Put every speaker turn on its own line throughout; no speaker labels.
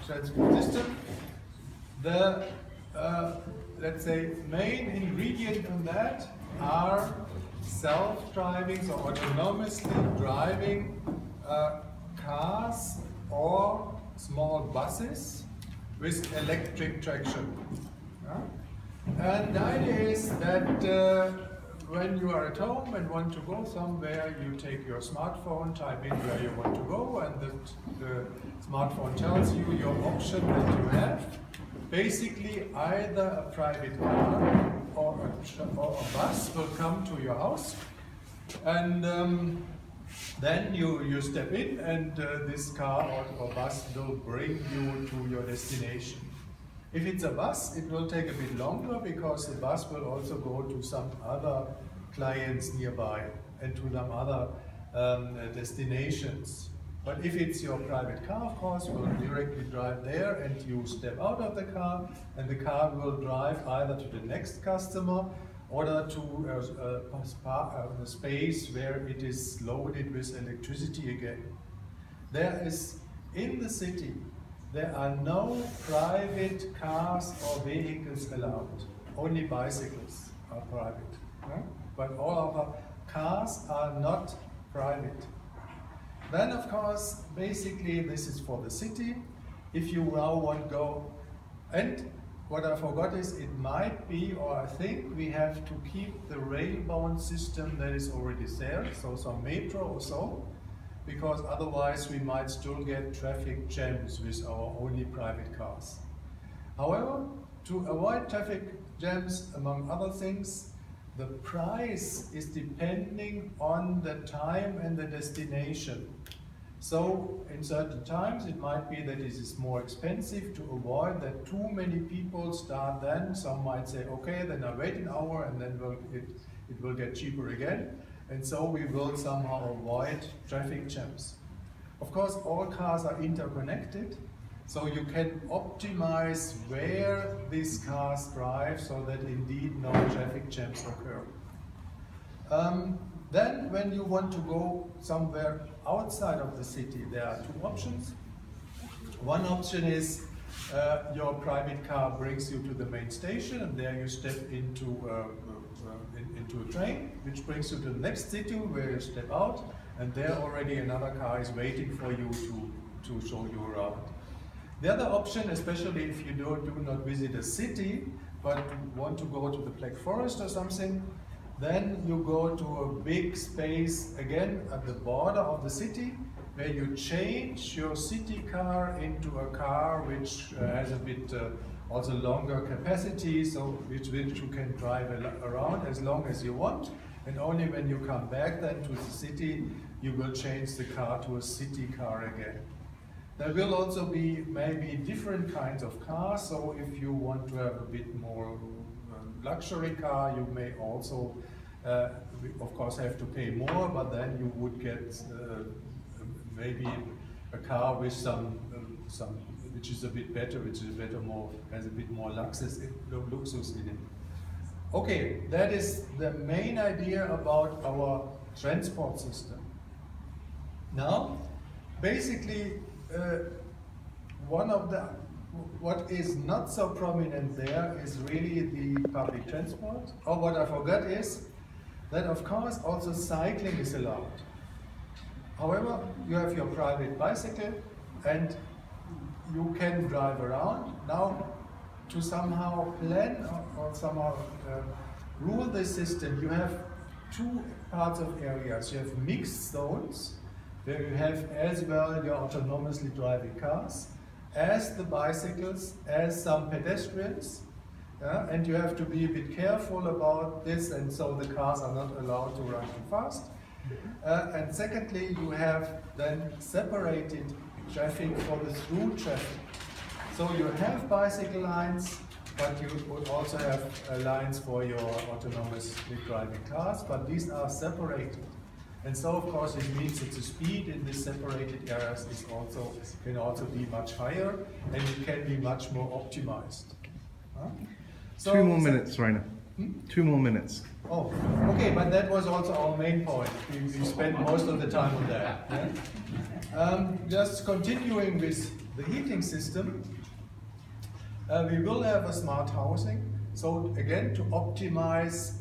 transport system. The let's say main ingredient in that are self-driving, so autonomously driving cars or small buses with electric traction. And the idea is that when you are at home and want to go somewhere, you take your smartphone, type in where you want to go, and the smartphone tells you your option that you have. Basically, either a private car or a bus will come to your house, and then you step in, and this car or bus will bring you to your destination. If it's a bus, it will take a bit longer because the bus will also go to some other clients nearby and to some other destinations. But if it's your private car, of course, you will directly drive there and you step out of the car, and the car will drive either to the next customer or to a space where it is loaded with electricity again. In the city, there are no private cars or vehicles allowed. Only bicycles are private. But all of our cars are not private. Then, of course, basically this is for the city. If you now want to go, and what I forgot is it might be, or I think we have to keep the rail-bound system that is already there, so some metro or so, because otherwise we might still get traffic jams with our only private cars. However, to avoid traffic jams, among other things, the price is depending on the time and the destination. So in certain times it might be that it is more expensive to avoid that too many people start then. Some might say, okay, then I wait an hour and then it will get cheaper again. And so we will somehow avoid traffic jams. Of course, all cars are interconnected, so you can optimize where these cars drive so that indeed no traffic jams occur. Then when you want to go somewhere outside of the city, there are two options. One option is your private car brings you to the main station, and there you step into a train, which brings you to the next city where you step out, and there already another car is waiting for you to show you around. The other option, especially if you do not visit a city, but want to go to the Black Forest or something, then you go to a big space, again at the border of the city, where you change your city car into a car which has a bit also longer capacity, so which you can drive around as long as you want, and only when you come back then to the city, you will change the car to a city car again. There will also be maybe different kinds of cars, so if you want to have a bit more luxury car, you may also, of course, have to pay more, but then you would get maybe a car with some which is a bit better, has a bit more luxus in it. Okay, that is the main idea about our transport system. Now, basically, what is not so prominent there is really the public transport. Or what I forgot is that, of course, also cycling is allowed. However, you have your private bicycle and you can drive around. Now, to somehow plan or somehow rule the system, you have two parts of areas. You have mixed zones, where you have as well your autonomously driving cars, as the bicycles, as some pedestrians, and you have to be a bit careful about this, and so the cars are not allowed to run too fast. And secondly, you have then separated traffic for the through traffic. So you have bicycle lines, but you would also have lines for your autonomously driving cars, but these are separated. And so, of course, it means that the speed in these separated areas can also be much higher, and it can be much more optimized.
So, 2 more minutes, Rainer. 2 more minutes.
Oh, okay, but that was also our main point. We spent most of the time on that. Yeah? Just continuing with the heating system, we will have a smart housing. So again, to optimize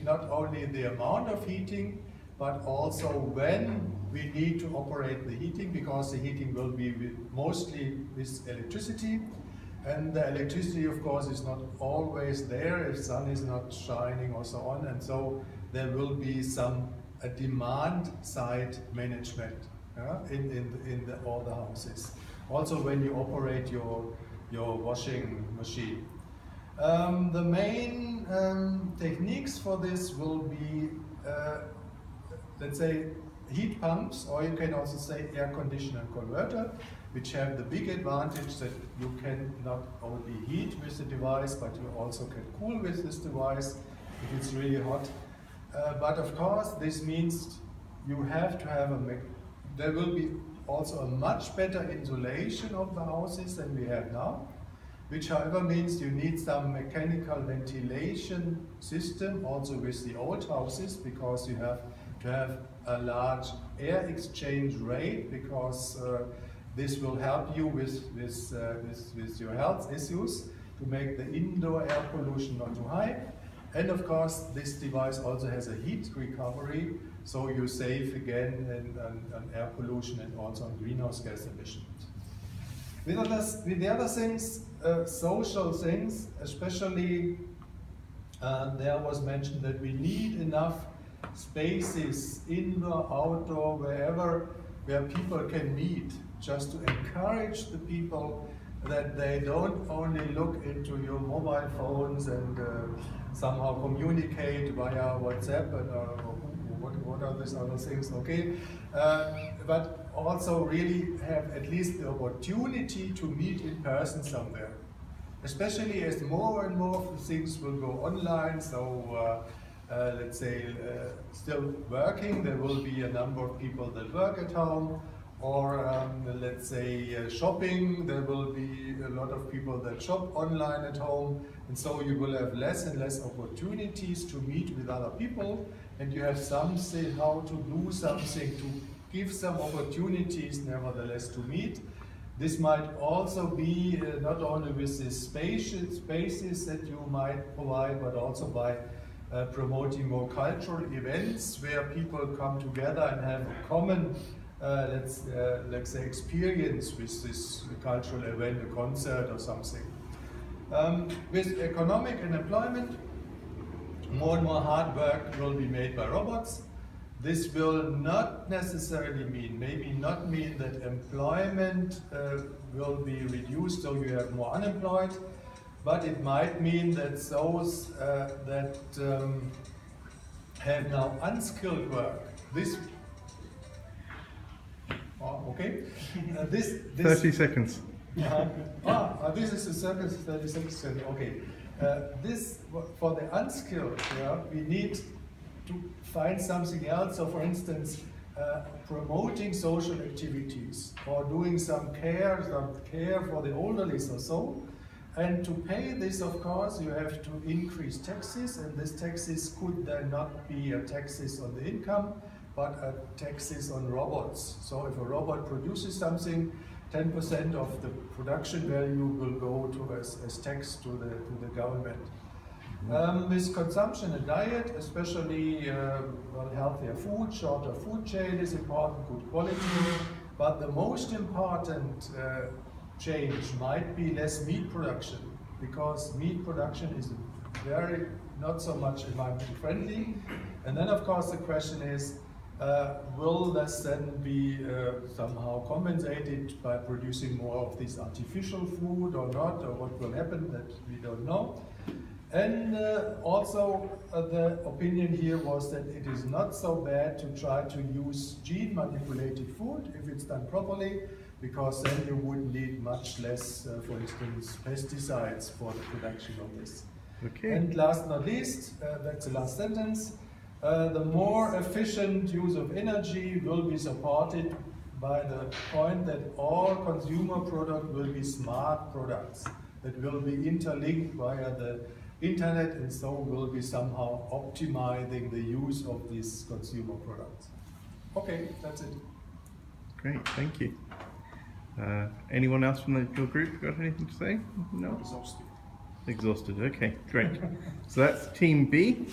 not only the amount of heating, but also when we need to operate the heating, because the heating will be mostly with electricity. And the electricity, of course, is not always there if sun is not shining or so on. And so there will be some demand side management in all the houses. Also when you operate your washing machine. The main techniques for this will be, let's say, heat pumps, or you can also say air conditioner converter, which have the big advantage that you can not only heat with the device, but you also can cool with this device if it's really hot. But of course, this means you have to have there will be also a much better insulation of the houses than we have now, which however means you need some mechanical ventilation system also with the old houses, because you have to have a large air exchange rate, because this will help you with your health issues to make the indoor air pollution not too high. And of course, this device also has a heat recovery, so you save again on air pollution and also on greenhouse gas emissions. With the other things, social things, especially there was mentioned that we need enough spaces, indoor, outdoor, wherever, where people can meet, just to encourage the people that they don't only look into your mobile phones and somehow communicate via WhatsApp and what are these other things, okay? But also really have at least the opportunity to meet in person somewhere. Especially as more and more of the things will go online, so let's say still working, there will be a number of people that work at home, or let's say shopping, there will be a lot of people that shop online at home, and so you will have less and less opportunities to meet with other people, and you have something, how to do something to give some opportunities nevertheless to meet. This might also be not only with the spaces that you might provide, but also by promoting more cultural events where people come together and have a common let's say experience with this cultural event, a concert or something. With economic and employment, more and more hard work will be made by robots. This will not necessarily mean, maybe not mean that employment will be reduced, so you have more unemployed, but it might mean that those that have now unskilled work, this okay. This
30 seconds.
This is the circle 30 seconds. Okay. This for the unskilled, we need to find something else. So, for instance, promoting social activities or doing some care for the elderly or so. And to pay this, of course, you have to increase taxes, and this taxes could then not be a taxes on the income, but a taxes on robots. So if a robot produces something, 10% of the production value will go to as tax to the government. With consumption and diet, especially healthier food, shorter food chain is important, good quality, but the most important change might be less meat production, because meat production is very not so much environmentally friendly. And then of course the question is, will this then be somehow compensated by producing more of this artificial food or not, or what will happen, that we don't know. And also the opinion here was that it is not so bad to try to use gene manipulated food if it's done properly, because then you would need much less, for instance, pesticides for the production of this.
Okay.
And last but not least, that's the last sentence, the more efficient use of energy will be supported by the point that all consumer products will be smart products that will be interlinked via the internet and so will be somehow optimizing the use of these consumer products. Okay, that's it.
Great, thank you. Anyone else from your group got anything to say? No?
Exhausted.
Exhausted, okay, great. So that's Team B.